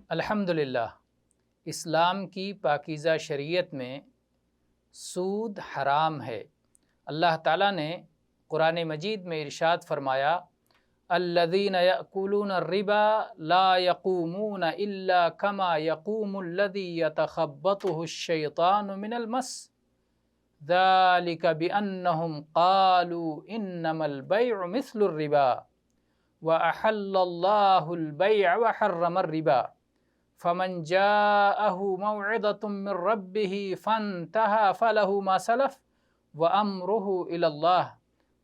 الحمدللہ، اسلام کی پاکیزہ شریعت میں سود حرام ہے۔ اللہ تعالیٰ نے قرآن مجید میں ارشاد فرمایا، الذین یأکلون الربا لا یقومون الا کما یقوم الذی یتخبطہ الشیطان من المس ذلک بأنہم قالوا انما البیع مثل الربا وأحل اللہ البیع وحرم الربا فمن جاءه موعظة من ربه فانتهى فله ما سلف وأمره إلى الله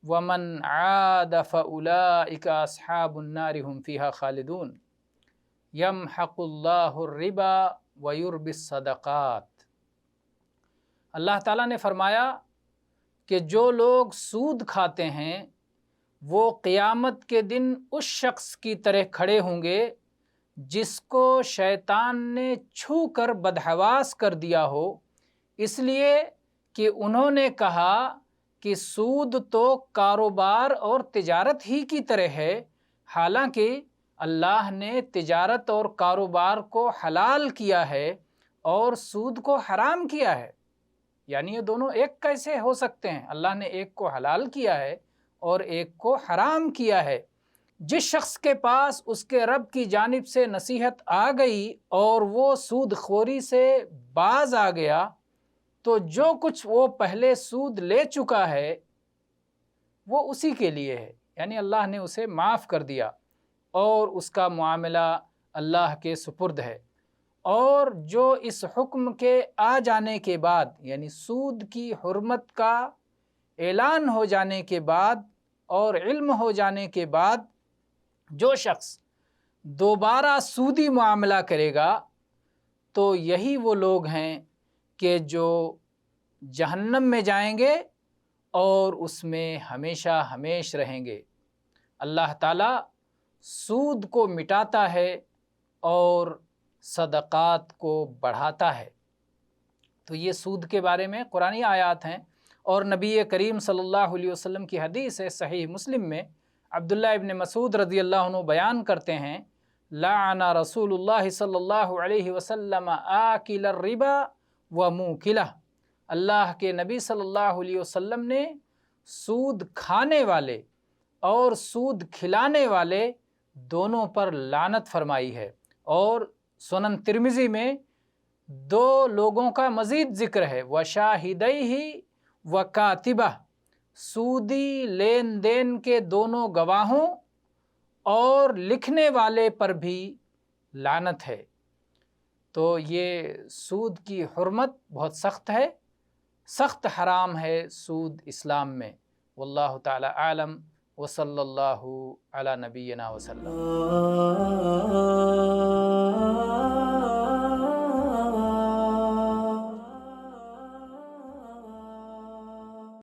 ومن عاد فأولئك أصحاب النار هم فيها خالدون يمحق الله الربا ويربي الصدقات۔ اللہ تعالیٰ نے فرمایا کہ جو لوگ سود کھاتے ہیں وہ قیامت کے دن اس شخص کی طرح کھڑے ہوں گے جس کو شیطان نے چھو کر بدحواس کر دیا ہو، اس لیے کہ انہوں نے کہا کہ سود تو کاروبار اور تجارت ہی کی طرح ہے، حالانکہ اللہ نے تجارت اور کاروبار کو حلال کیا ہے اور سود کو حرام کیا ہے۔ یعنی یہ دونوں ایک کیسے ہو سکتے ہیں؟ اللہ نے ایک کو حلال کیا ہے اور ایک کو حرام کیا ہے۔ جس شخص کے پاس اس کے رب کی جانب سے نصیحت آ گئی اور وہ سود خوری سے باز آ گیا تو جو کچھ وہ پہلے سود لے چکا ہے وہ اسی کے لیے ہے، یعنی اللہ نے اسے معاف کر دیا اور اس کا معاملہ اللہ کے سپرد ہے۔ اور جو اس حکم کے آ جانے کے بعد، یعنی سود کی حرمت کا اعلان ہو جانے کے بعد اور علم ہو جانے کے بعد جو شخص دوبارہ سودی معاملہ کرے گا تو یہی وہ لوگ ہیں کہ جو جہنم میں جائیں گے اور اس میں ہمیشہ ہمیش رہیں گے۔ اللہ تعالیٰ سود کو مٹاتا ہے اور صدقات کو بڑھاتا ہے۔ تو یہ سود کے بارے میں قرآنی آیات ہیں، اور نبی کریم صلی اللہ علیہ وسلم کی حدیث ہے صحیح مسلم میں، عبداللہ ابن مسعود رضی اللہ عنہ بیان کرتے ہیں، لعن رسول اللہ صلی اللہ علیہ وسلم آکل الربا وموکلہ، اللہ کے نبی صلی اللہ علیہ وسلم نے سود کھانے والے اور سود کھلانے والے دونوں پر لعنت فرمائی ہے۔ اور سنن ترمذی میں دو لوگوں کا مزید ذکر ہے، وشاہدیہ وکاتبہ، سودی لین دین کے دونوں گواہوں اور لکھنے والے پر بھی لعنت ہے۔ تو یہ سود کی حرمت بہت سخت ہے، سخت حرام ہے سود اسلام میں۔ واللہ تعالی عالم، وصلی اللہ علی نبینا وسلم۔